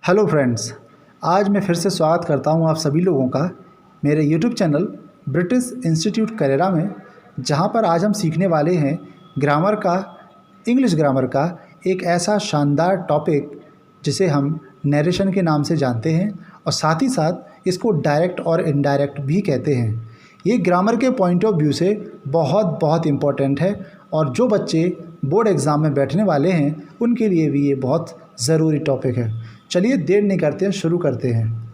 Hello friends, आज मैं फिर से स्वागत करता हूं आप सभी लोगों का मेरे YouTube channel British institute Karera में, जहां पर आज हम सीखने वाले हैं ग्रामर का, इंग्लिश ग्रामर का एक ऐसा शानदार टॉपिक जिसे हम नरेशन के नाम से जानते हैं और साथ ही साथ इसको डायरेक्ट और इनडायरेक्ट भी कहते हैं। ये ग्रामर के पॉइंट ऑफ व्यू से बहुत इम्पॉर्टेंट है और जो बच्चे बोर्ड एग्ज़ाम में बैठने वाले हैं उनके लिए भी ये बहुत ज़रूरी टॉपिक है। चलिए देर नहीं करते हैं, शुरू करते हैं।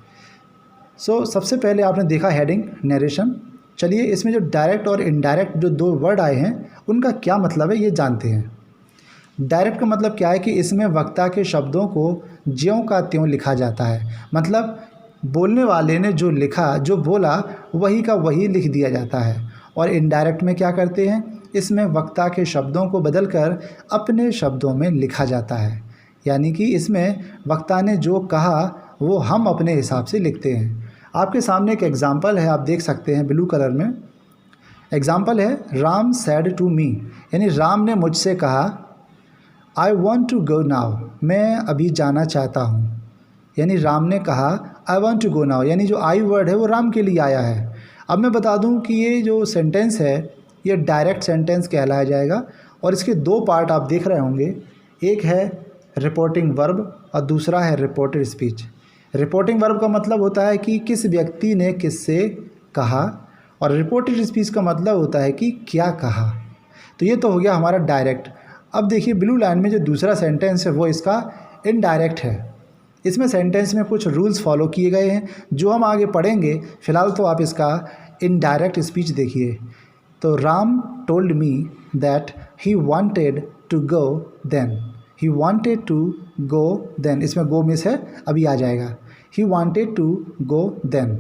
सबसे पहले आपने देखा हेडिंग नरेशन। चलिए इसमें जो डायरेक्ट और इनडायरेक्ट जो दो वर्ड आए हैं उनका क्या मतलब है ये जानते हैं। डायरेक्ट का मतलब क्या है कि इसमें वक्ता के शब्दों को ज्यों का त्यों लिखा जाता है, मतलब बोलने वाले ने जो लिखा, जो बोला वही का वही लिख दिया जाता है। और इनडायरेक्ट में क्या करते हैं, इसमें वक्ता के शब्दों को बदलकर अपने शब्दों में लिखा जाता है, यानी कि इसमें वक्ता ने जो कहा वो हम अपने हिसाब से लिखते हैं। आपके सामने एक एग्ज़ाम्पल है, आप देख सकते हैं ब्लू कलर में। एग्ज़ाम्पल है राम सैड टू मी, यानी राम ने मुझसे कहा I want to go now, मैं अभी जाना चाहता हूँ। यानी राम ने कहा I want to go now, यानी जो आई वर्ड है वो राम के लिए आया है। अब मैं बता दूँ कि ये जो सेंटेंस है ये डायरेक्ट सेंटेंस कहलाया जाएगा और इसके दो पार्ट आप देख रहे होंगे, एक है रिपोर्टिंग वर्ब और दूसरा है रिपोर्टेड स्पीच। रिपोर्टिंग वर्ब का मतलब होता है कि किस व्यक्ति ने किससे कहा और रिपोर्टेड स्पीच का मतलब होता है कि क्या कहा। तो ये तो हो गया हमारा डायरेक्ट। अब देखिए ब्लू लाइन में जो दूसरा सेंटेंस है वो इसका इनडायरेक्ट है। इसमें सेंटेंस में कुछ रूल्स फॉलो किए गए हैं जो हम आगे पढ़ेंगे। फ़िलहाल तो आप इसका इनडायरेक्ट स्पीच देखिए। तो Ram told me that he wanted to go then, he wanted to go then, इसमें गो मिस है, अभी आ जाएगा। He wanted to go then.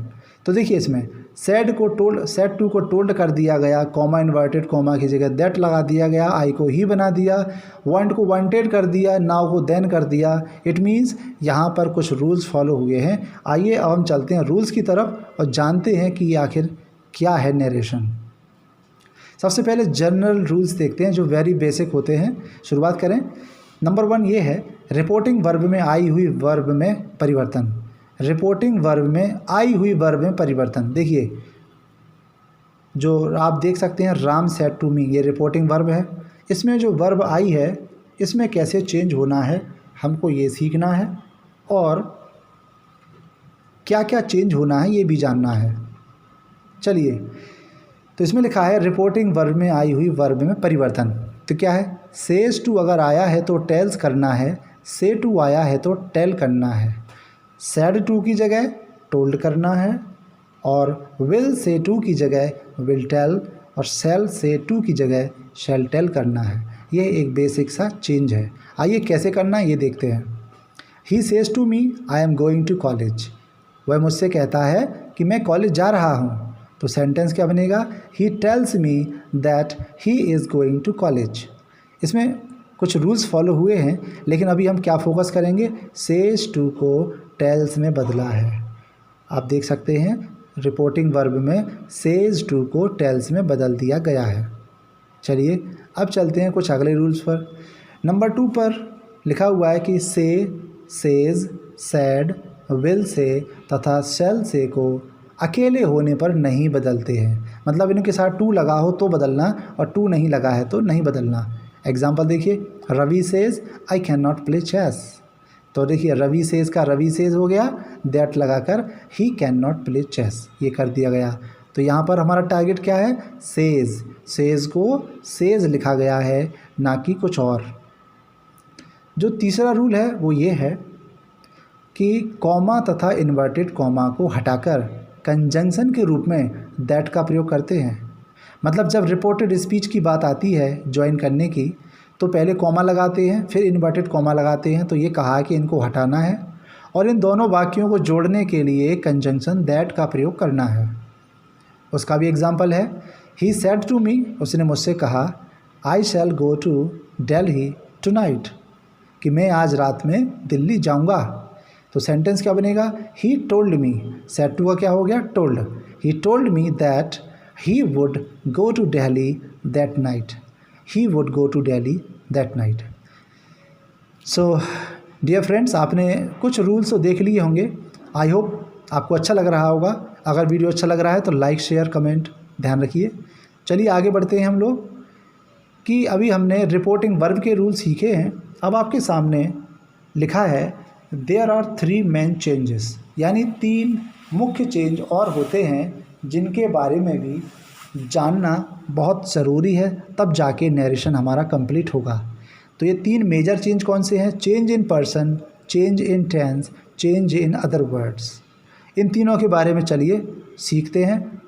तो देखिए इसमें सैड को टोल्ड, सैड टू को टोल्ड कर दिया गया, कॉमा इन्वर्टेड कॉमा की जगह दैट लगा दिया गया, आई को ही बना दिया, वांट को वांटेड कर दिया, नाउ को देन कर दिया। इट मीन्स यहाँ पर कुछ रूल्स फॉलो हुए हैं। आइए अब हम चलते हैं रूल्स की तरफ और जानते हैं कि ये आखिर क्या है नरेशन। सबसे पहले जनरल रूल्स देखते हैं जो वेरी बेसिक होते हैं। शुरुआत करें। नंबर 1 ये है रिपोर्टिंग वर्ब में आई हुई वर्ब में परिवर्तन। रिपोर्टिंग वर्ब में आई हुई वर्ब में परिवर्तन। देखिए जो आप देख सकते हैं राम सेड टू मी, ये रिपोर्टिंग वर्ब है। इसमें जो वर्ब आई है इसमें कैसे चेंज होना है हमको ये सीखना है और क्या क्या चेंज होना है ये भी जानना है। चलिए तो इसमें लिखा है रिपोर्टिंग वर्ब में आई हुई वर्ब में परिवर्तन। तो क्या है, सेज टू अगर आया है तो टेल्स करना है, से टू आया है तो टेल करना है, सैड टू की जगह टोल्ड करना है और विल से टू की जगह विल टेल और शैल से टू की जगह शैल टेल करना है। ये एक बेसिक सा चेंज है। आइए कैसे करना है ये देखते हैं। He says to me I am going to college, वह मुझसे कहता है कि मैं कॉलेज जा रहा हूँ। तो सेंटेंस क्या बनेगा, he tells me that he is going to college. इसमें कुछ रूल्स फॉलो हुए हैं लेकिन अभी हम क्या फोकस करेंगे, सेज टू को टेल्स में बदला है। आप देख सकते हैं रिपोर्टिंग वर्ब में सेज टू को टेल्स में बदल दिया गया है। चलिए अब चलते हैं कुछ अगले रूल्स पर। नंबर 2 पर लिखा हुआ है कि से, सेज, सैड, विल से तथा शैल से को अकेले होने पर नहीं बदलते हैं, मतलब इनके साथ टू लगा हो तो बदलना और टू नहीं लगा है तो नहीं बदलना। एग्जाम्पल देखिए, Ravi says I can not play chess. तो देखिए रवि सेज का रवि सेज हो गया, दैट लगाकर he can not play chess, ये कर दिया गया। तो यहाँ पर हमारा टारगेट क्या है, सेज, सेज को सेज लिखा गया है ना कि कुछ और। जो तीसरा रूल है वो ये है कि कॉमा तथा इन्वर्टेड कॉमा को हटाकर कंजंक्शन के रूप में दैट का प्रयोग करते हैं। मतलब जब रिपोर्टेड स्पीच की बात आती है ज्वाइन करने की तो पहले कॉमा लगाते हैं फिर इन्वर्टेड कॉमा लगाते हैं। तो ये कहा है कि इनको हटाना है और इन दोनों वाक्यों को जोड़ने के लिए कंजंक्शन दैट का प्रयोग करना है। उसका भी एग्जाम्पल है, ही सेड टू मी, उसने मुझसे कहा, आई शैल गो टू दिल्ली टुनाइट, कि मैं आज रात में दिल्ली जाऊंगा। तो सेंटेंस क्या बनेगा, he told me, said to का क्या हो गया, told, he told me that he would go to Delhi that night, he would go to Delhi that night. So dear friends, आपने कुछ रूल्स तो देख लिए होंगे। आई होप आपको अच्छा लग रहा होगा। अगर वीडियो अच्छा लग रहा है तो लाइक शेयर कमेंट ध्यान रखिए। चलिए आगे बढ़ते हैं हम लोग कि अभी हमने रिपोर्टिंग वर्ब के रूल सीखे हैं। अब आपके सामने लिखा है देयर आर 3 मेन चेंजेस, यानी 3 मुख्य चेंज और होते हैं जिनके बारे में भी जानना बहुत ज़रूरी है, तब जाके नरेशन हमारा कंप्लीट होगा। तो ये 3 मेजर चेंज कौन से हैं? Change in person, change in tense, change in other words. इन तीनों के बारे में चलिए सीखते हैं।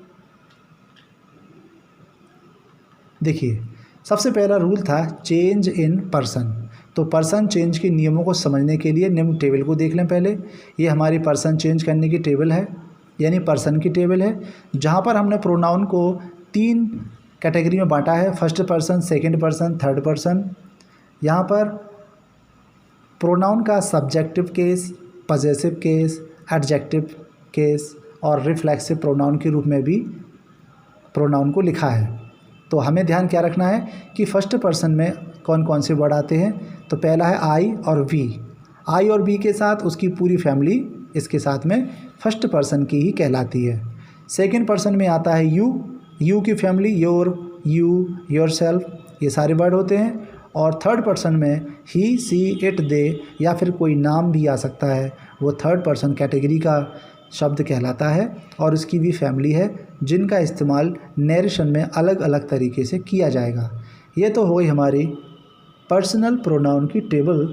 देखिए, सबसे पहला रूल था चेंज इन पर्सन। तो पर्सन चेंज के नियमों को समझने के लिए निम्न टेबल को देख लें पहले। ये हमारी पर्सन चेंज करने की टेबल है, यानी पर्सन की टेबल है, जहाँ पर हमने प्रोनाउन को 3 कैटेगरी में बांटा है, first person, second person, third person. यहाँ पर प्रोनाउन का subjective case, possessive case, adjective case और रिफ्लेक्सिव प्रोनाउन के रूप में भी प्रोनाउन को लिखा है। तो हमें ध्यान क्या रखना है कि फर्स्ट पर्सन में कौन कौन से वर्ड आते हैं। तो पहला है आई और वी। आई और वी के साथ उसकी पूरी फैमिली इसके साथ में फर्स्ट पर्सन की ही कहलाती है। सेकंड पर्सन में आता है यू, यू की फैमिली योर, यू, योरसेल्फ, ये सारे वर्ड होते हैं। और थर्ड पर्सन में ही, सी, इट, दे या फिर कोई नाम भी आ सकता है, वो थर्ड पर्सन कैटेगरी का शब्द कहलाता है और उसकी भी फैमिली है, जिनका इस्तेमाल नरेशन में अलग अलग तरीके से किया जाएगा। ये तो हो गई हमारी पर्सनल प्रोनाउन की टेबल।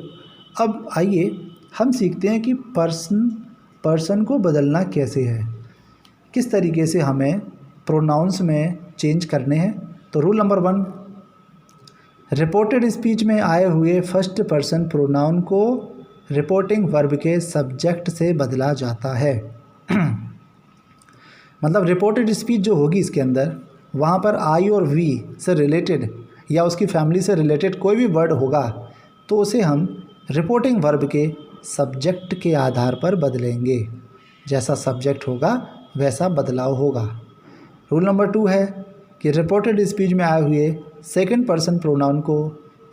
अब आइए हम सीखते हैं कि पर्सन को बदलना कैसे है, किस तरीके से हमें प्रोनाउंस में चेंज करने हैं। तो रूल नंबर 1, रिपोर्टेड स्पीच में आए हुए फर्स्ट पर्सन प्रोनाउन को रिपोर्टिंग वर्ब के सब्जेक्ट से बदला जाता है। मतलब रिपोर्टेड स्पीच जो होगी इसके अंदर, वहाँ पर आई और वी से रिलेटेड या उसकी फैमिली से रिलेटेड कोई भी वर्ड होगा तो उसे हम रिपोर्टिंग वर्ब के सब्जेक्ट के आधार पर बदलेंगे। जैसा सब्जेक्ट होगा वैसा बदलाव होगा। रूल नंबर 2 है कि रिपोर्टेड स्पीच में आए हुए सेकंड पर्सन प्रोनाउन को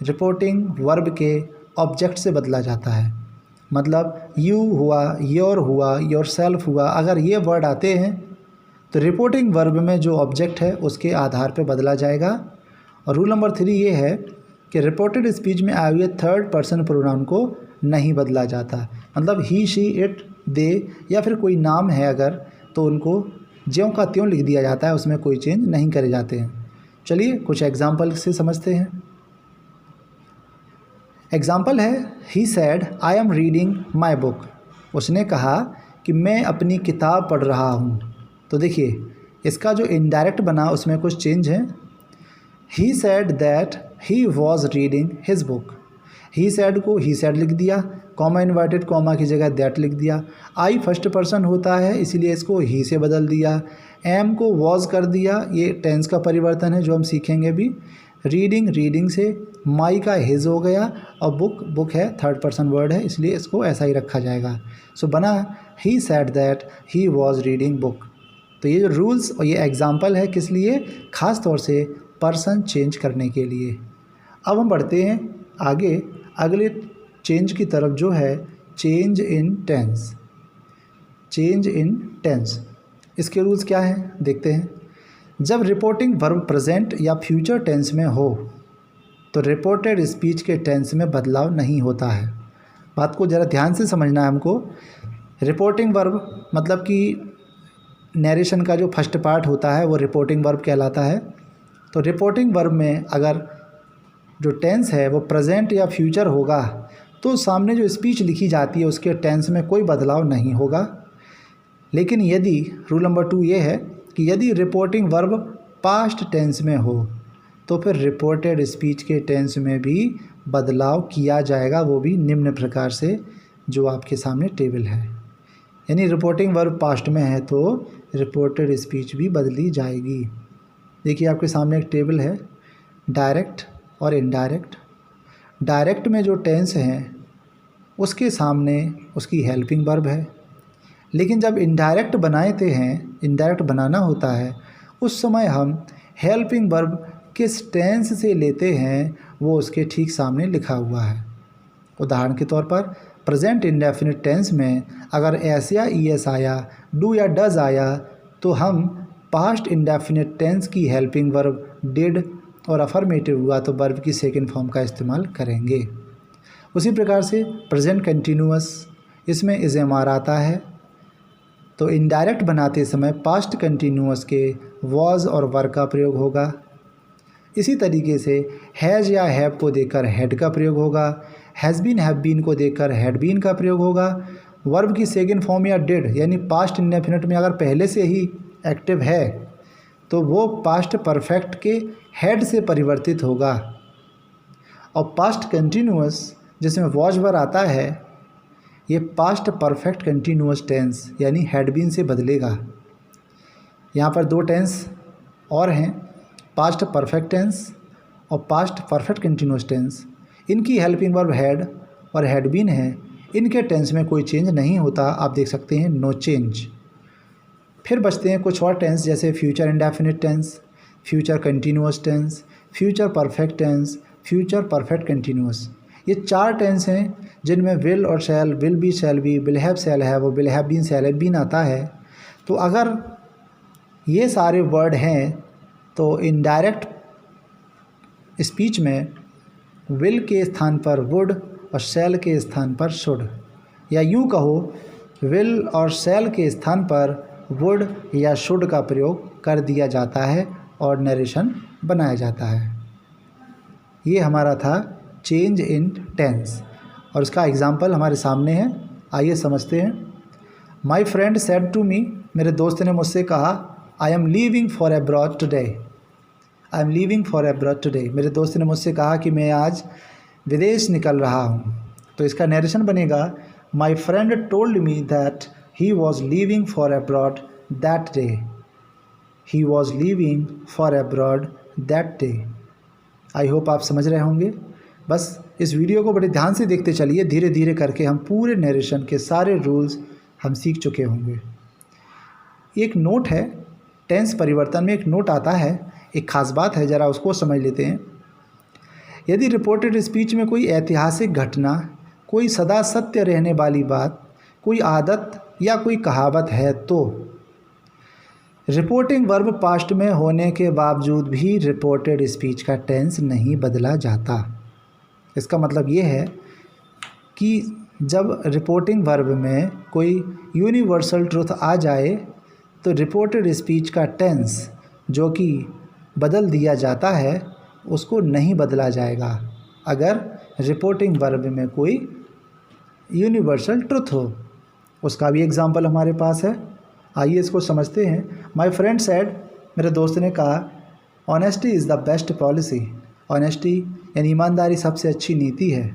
रिपोर्टिंग वर्ब के ऑब्जेक्ट से बदला जाता है। मतलब यू हुआ, योर हुआ, योरसेल्फ हुआ, अगर ये वर्ड आते हैं तो रिपोर्टिंग वर्ब में जो ऑब्जेक्ट है उसके आधार पर बदला जाएगा। और रूल नंबर 3 ये है कि रिपोर्टेड स्पीच में आए हुए थर्ड पर्सन प्रोनाउन को नहीं बदला जाता। मतलब ही, शी, इट, दे या फिर कोई नाम है अगर, तो उनको ज्यों का त्यों लिख दिया जाता है, उसमें कोई चेंज नहीं करे जाते हैं। चलिए कुछ एग्जाम्पल से समझते हैं। एग्जाम्पल है he said I am reading my book. उसने कहा कि मैं अपनी किताब पढ़ रहा हूँ। तो देखिए इसका जो इनडायरेक्ट बना उसमें कुछ चेंज है। He said that he was reading his book. He said को ही सैड लिख दिया, कॉमा इन्वर्टेड कॉमा की जगह दैट लिख दिया। आई फर्स्ट पर्सन होता है इसीलिए इसको ही से बदल दिया। एम को वॉज कर दिया, ये टेंस का परिवर्तन है जो हम सीखेंगे भी। रीडिंग, रीडिंग से माई का हिज हो गया और बुक, बुक है थर्ड पर्सन वर्ड है इसलिए इसको ऐसा ही रखा जाएगा। सो बना he said that he was reading book. तो ये जो रूल्स और ये एग्जाम्पल है किस लिए? ख़ास तौर से पर्सन चेंज करने के लिए। अब हम बढ़ते हैं आगे अगले चेंज की तरफ जो है change in tense. Change in tense, इसके रूल्स क्या हैं देखते हैं। जब रिपोर्टिंग वर्ब प्रेजेंट या फ्यूचर टेंस में हो तो रिपोर्टेड स्पीच के टेंस में बदलाव नहीं होता है। बात को ज़रा ध्यान से समझना है हमको। रिपोर्टिंग वर्ब मतलब कि नरेशन का जो फर्स्ट पार्ट होता है वो रिपोर्टिंग वर्ब कहलाता है। तो रिपोर्टिंग वर्ब में अगर जो टेंस है वो प्रेजेंट या फ्यूचर होगा तो सामने जो स्पीच लिखी जाती है उसके टेंस में कोई बदलाव नहीं होगा। लेकिन यदि रूल नंबर 2 ये है कि यदि रिपोर्टिंग वर्ब पास्ट टेंस में हो तो फिर रिपोर्टेड स्पीच के टेंस में भी बदलाव किया जाएगा, वो भी निम्न प्रकार से जो आपके सामने टेबल है। यानी रिपोर्टिंग वर्ब पास्ट में है तो रिपोर्टेड स्पीच भी बदली जाएगी। देखिए आपके सामने एक टेबल है, डायरेक्ट और इनडायरेक्ट। डायरेक्ट में जो टेंस हैं उसके सामने उसकी हेल्पिंग वर्ब है, लेकिन जब इनडायरेक्ट इनडायरेक्ट बनाना होता है उस समय हम हेल्पिंग वर्ब किस टेंस से लेते हैं वो उसके ठीक सामने लिखा हुआ है। उदाहरण के तौर पर प्रेजेंट इंडेफिनिट टेंस में अगर एस या ई एस आया, डू या डज आया, तो हम पास्ट इंडेफिनिट टेंस की हेल्पिंग वर्ब डिड और अफर्मेटिव हुआ तो वर्ब की सेकंड फॉर्म का इस्तेमाल करेंगे। उसी प्रकार से प्रेजेंट कंटिन्यूअस, इसमें इज एम आर आता है, तो इनडायरेक्ट बनाते समय पास्ट कंटिन्यूअस के वॉज और वर का प्रयोग होगा। इसी तरीके से हैज़ या हैव को देखकर हैड का प्रयोग होगा, हैज़ बीन हैव बीन को देखकर हैड बीन का प्रयोग होगा। वर्ब की सेकंड फॉर्म या डिड यानी पास्ट इंडेफिनिट में अगर पहले से ही एक्टिव है तो वो पास्ट परफेक्ट के हैड से परिवर्तित होगा। और पास्ट कंटिन्यूअस जिसमें वॉज वर आता है, ये पास्ट परफेक्ट कंटिन्यूअस टेंस यानी हैड बीन से बदलेगा। यहाँ पर दो टेंस और हैं, पास्ट परफेक्ट टेंस और पास्ट परफेक्ट कंटिन्यूअस टेंस। इनकी हेल्पिंग वर्ब हैड और हैड बीन है, इनके टेंस में कोई चेंज नहीं होता, आप देख सकते हैं नो चेंज। फिर बचते हैं कुछ और टेंस जैसे future indefinite tense, future continuous tense, future perfect tense, future perfect continuous. ये चार टेंस हैं जिनमें विल और shall, will be shall be, will have shall have और will have been shall have been आता है। तो अगर ये सारे वर्ड हैं तो इनडायरेक्ट स्पीच में विल के स्थान पर वुड और शैल के स्थान पर शुड, या यूँ कहो विल और शैल के स्थान पर वुड या शुड का प्रयोग कर दिया जाता है और नरेशन बनाया जाता है। ये हमारा था चेंज इन टेंस और इसका एग्जाम्पल हमारे सामने है, आइए समझते हैं। My friend said to me, मेरे दोस्त ने मुझसे कहा, I am leaving for abroad today. I am leaving for abroad today, मेरे दोस्त ने मुझसे कहा कि मैं आज विदेश निकल रहा हूँ। तो इसका नरेशन बनेगा, my friend told me that he was leaving for abroad that day. He was leaving for abroad that day. I hope आप समझ रहे होंगे। बस इस वीडियो को बड़े ध्यान से देखते चलिए, धीरे धीरे करके हम पूरे नरेशन के सारे रूल्स हम सीख चुके होंगे। एक नोट है, टेंस परिवर्तन में एक नोट आता है, एक ख़ास बात है, ज़रा उसको समझ लेते हैं। यदि रिपोर्टेड स्पीच में कोई ऐतिहासिक घटना, कोई सदा सत्य रहने वाली बात, कोई आदत या कोई कहावत है तो रिपोर्टिंग वर्ब पास्ट में होने के बावजूद भी रिपोर्टेड स्पीच का टेंस नहीं बदला जाता। इसका मतलब ये है कि जब रिपोर्टिंग वर्ब में कोई यूनिवर्सल ट्रुथ आ जाए तो रिपोर्टेड स्पीच का टेंस जो कि बदल दिया जाता है उसको नहीं बदला जाएगा अगर रिपोर्टिंग वर्ब में कोई यूनिवर्सल ट्रुथ हो। उसका भी एग्जांपल हमारे पास है, आइए इसको समझते हैं। माय फ्रेंड सेड, मेरे दोस्त ने कहा, honesty is the best policy. Honesty यानी ईमानदारी सबसे अच्छी नीति है।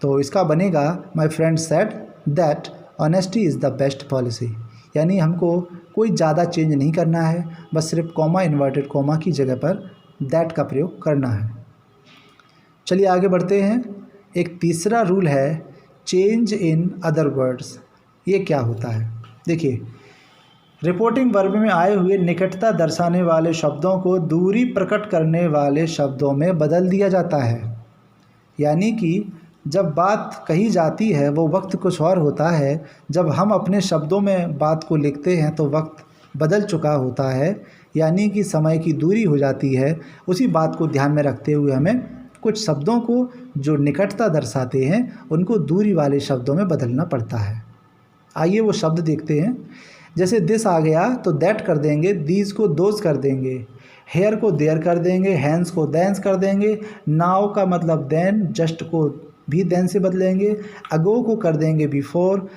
तो इसका बनेगा, my friend said that honesty is the best policy, यानी हमको कोई ज़्यादा चेंज नहीं करना है, बस सिर्फ कॉमा, इन्वर्टेड कॉमा की जगह पर दैट का प्रयोग करना है। चलिए आगे बढ़ते हैं। एक तीसरा रूल है चेंज इन अदर वर्ड्स। ये क्या होता है? देखिए, रिपोर्टिंग वर्ब में आए हुए निकटता दर्शाने वाले शब्दों को दूरी प्रकट करने वाले शब्दों में बदल दिया जाता है। यानी कि जब बात कही जाती है वो वक्त कुछ और होता है, जब हम अपने शब्दों में बात को लिखते हैं तो वक्त बदल चुका होता है, यानी कि समय की दूरी हो जाती है। उसी बात को ध्यान में रखते हुए हमें कुछ शब्दों को जो निकटता दर्शाते हैं उनको दूरी वाले शब्दों में बदलना पड़ता है। आइए वो शब्द देखते हैं। जैसे दिस आ गया तो दैट कर देंगे, दीज को दोज कर देंगे, हेयर को देयर कर देंगे, हैंड्स को दैंस कर देंगे, नाउ का मतलब देन, जस्ट को भी देन से बदलेंगे, अगो को कर देंगे बिफोर,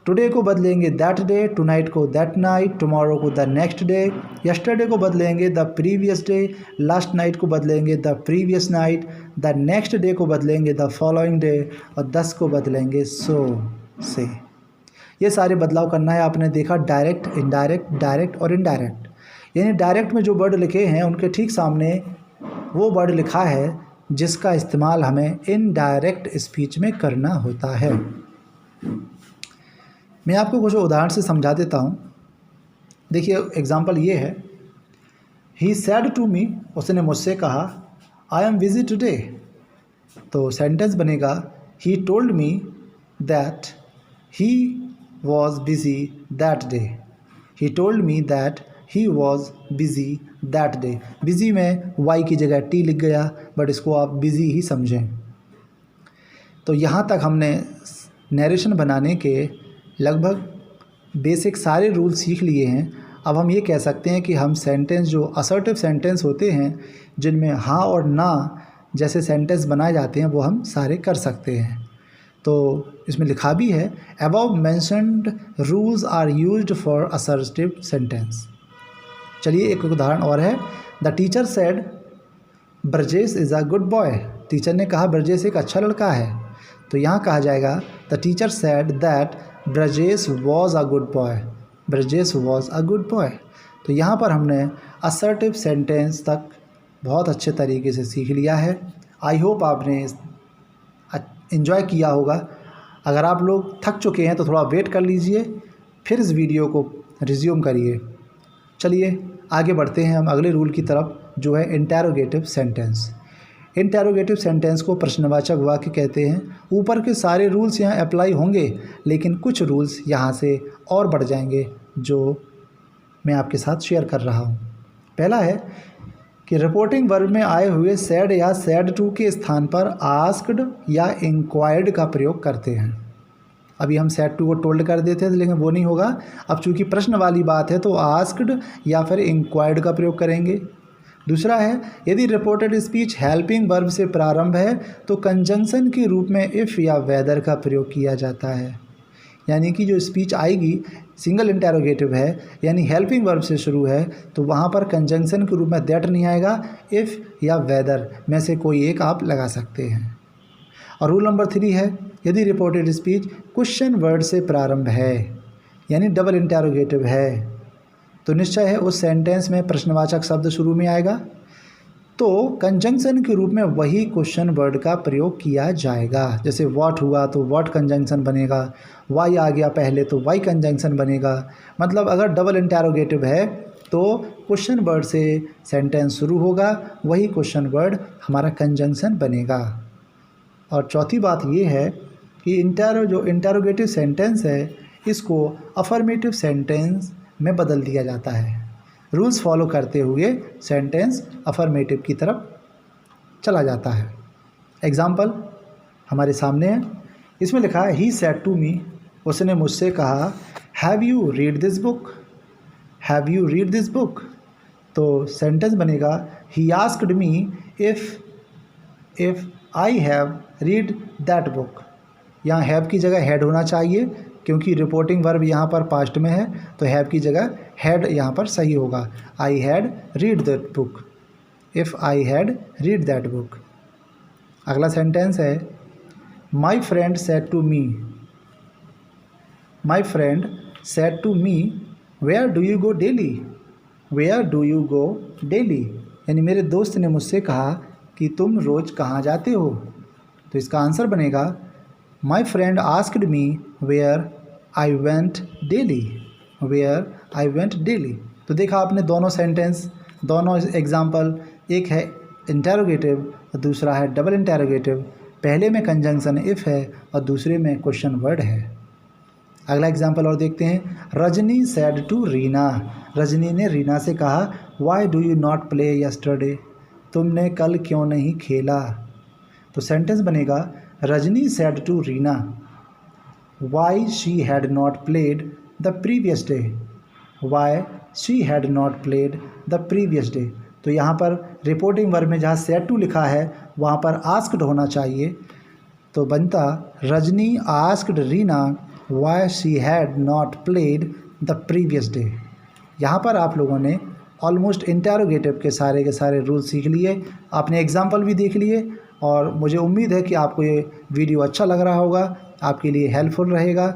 टुडे को बदलेंगे दैट डे, टुनाइट को दैट नाइट, टुमारो को द नेक्स्ट डे, यस्टरडे को बदलेंगे the previous day, last night को बदलेंगे the previous night, the next day को बदलेंगे द फॉलोइंग डे और 10 को बदलेंगे सो से। ये सारे बदलाव करना है। आपने देखा डायरेक्ट, इनडायरेक्ट, डायरेक्ट और इनडायरेक्ट। यानी डायरेक्ट में जो वर्ड लिखे हैं उनके ठीक सामने वो वर्ड लिखा है जिसका इस्तेमाल हमें इनडायरेक्ट स्पीच में करना होता है। मैं आपको कुछ उदाहरण से समझा देता हूँ। देखिए एग्जाम्पल ये है, ही सैड टू मी, उसने मुझसे कहा, आई एम बिजी टुडे। तो सेंटेंस बनेगा, he told me that he was busy that day. He told me that he was busy that day. busy में y की जगह t लिख गया, बट इसको आप busy ही समझें। तो यहाँ तक हमने नरेशन बनाने के लगभग बेसिक सारे रूल सीख लिए हैं। अब हम ये कह सकते हैं कि हम सेंटेंस जो असर्टिव सेंटेंस होते हैं, जिनमें हाँ और ना जैसे सेंटेंस बनाए जाते हैं, वो हम सारे कर सकते हैं। तो इसमें लिखा भी है, above mentioned rules are used for assertive sentence. चलिए एक उदाहरण और है। The teacher said Brajesh is a good boy. Teacher ने कहा ब्रजेश एक अच्छा लड़का है। तो यहाँ कहा जाएगा the teacher said that Brajesh was a good boy. Brajesh was a good boy. तो यहाँ पर हमने असर्टिव सेंटेंस तक बहुत अच्छे तरीके से सीख लिया है। आई होप आपने इन्जॉय किया होगा। अगर आप लोग थक चुके हैं तो थोड़ा वेट कर लीजिए, फिर इस वीडियो को रिज्यूम करिए। चलिए आगे बढ़ते हैं हम अगले रूल की तरफ, जो है इंटेरोगेटिव सेंटेंस। इंटेरोगेटिव सेंटेंस को प्रश्नवाचक वाक्य कहते हैं। ऊपर के सारे रूल्स यहाँ अप्लाई होंगे, लेकिन कुछ रूल्स यहाँ से और बढ़ जाएंगे जो मैं आपके साथ शेयर कर रहा हूँ। पहला है कि रिपोर्टिंग वर्ब में आए हुए सैड या सैड टू के स्थान पर आस्क्ड या इंक्वायर्ड का प्रयोग करते हैं। अभी हम सैड टू को टोल्ड कर देते थे, लेकिन वो नहीं होगा। अब चूंकि प्रश्न वाली बात है तो आस्क्ड या फिर इंक्वायर्ड का प्रयोग करेंगे। दूसरा है, यदि रिपोर्टेड स्पीच हेल्पिंग वर्ब से प्रारंभ है तो कंजंक्शन के रूप में इफ़ या वेदर का प्रयोग किया जाता है। यानी कि जो स्पीच आएगी सिंगल इंटेरोगेटिव है, यानी हेल्पिंग वर्ब से शुरू है, तो वहाँ पर कंजंक्शन के रूप में दैट नहीं आएगा, इफ़ या वेदर में से कोई एक आप लगा सकते हैं। और रूल नंबर 3 है, यदि रिपोर्टेड स्पीच क्वेश्चन वर्ड से प्रारंभ है, यानी डबल इंटेरोगेटिव है, तो निश्चय है उस सेंटेंस में प्रश्नवाचक शब्द शुरू में आएगा, तो कंजंक्शन के रूप में वही क्वेश्चन वर्ड का प्रयोग किया जाएगा। जैसे व्हाट हुआ तो व्हाट कंजंक्शन बनेगा, वाई आ गया पहले तो वाई कंजंक्शन बनेगा। मतलब अगर डबल इंटेरोगेटिव है तो क्वेश्चन वर्ड से सेंटेंस शुरू होगा, वही क्वेश्चन वर्ड हमारा कंजंक्शन बनेगा। और चौथी बात ये है कि जो इंटेरोगेटिव सेंटेंस है, इसको अफर्मेटिव सेंटेंस में बदल दिया जाता है। रूल्स फॉलो करते हुए सेंटेंस अफर्मेटिव की तरफ चला जाता है। एग्जाम्पल हमारे सामने है, इसमें लिखा है ही सेड टू मी, उसने मुझसे कहा have you read this book. Have you read this book, तो सेंटेंस बनेगा he asked me if I have read that book. यहाँ हैव की जगह हैड होना चाहिए, क्योंकि रिपोर्टिंग वर्ब यहाँ पर पास्ट में है, तो हैव की जगह हैड यहाँ पर सही होगा। I had read that book, if I had read that book. अगला सेंटेंस है, my friend said to me. My friend said to me where do you go daily. Where do you go daily, यानी मेरे दोस्त ने मुझसे कहा कि तुम रोज़ कहाँ जाते हो। तो इसका आंसर बनेगा my friend asked me where I went daily. Where I went daily. तो देखा आपने दोनों सेंटेंस, दोनों एग्जाम्पल, एक है इंटेरोगेटिव और दूसरा है डबल इंटेरोगेटिव। पहले में कंजंक्शन इफ़ है और दूसरे में क्वेश्चन वर्ड है। अगला एग्जाम्पल और देखते हैं, रजनी सेड टू रीना। रजनी ने रीना से कहा why do you not play yesterday. तुमने कल क्यों नहीं खेला। तो सेंटेंस बनेगा Rajni said to Reena why she had not played the previous day. Why she had not played the previous day. तो यहाँ पर रिपोर्टिंग वर्ब में जहाँ सेड टू लिखा है वहाँ पर आस्क्ड होना चाहिए, तो बनता Rajni asked Reena why she had not played the previous day. यहाँ पर आप लोगों ने ऑलमोस्ट इंटेरोगेटिव के सारे रूल सीख लिए, आपने एग्जाम्पल भी देख लिए, और मुझे उम्मीद है कि आपको ये वीडियो अच्छा लग रहा होगा, आपके लिए हेल्पफुल रहेगा।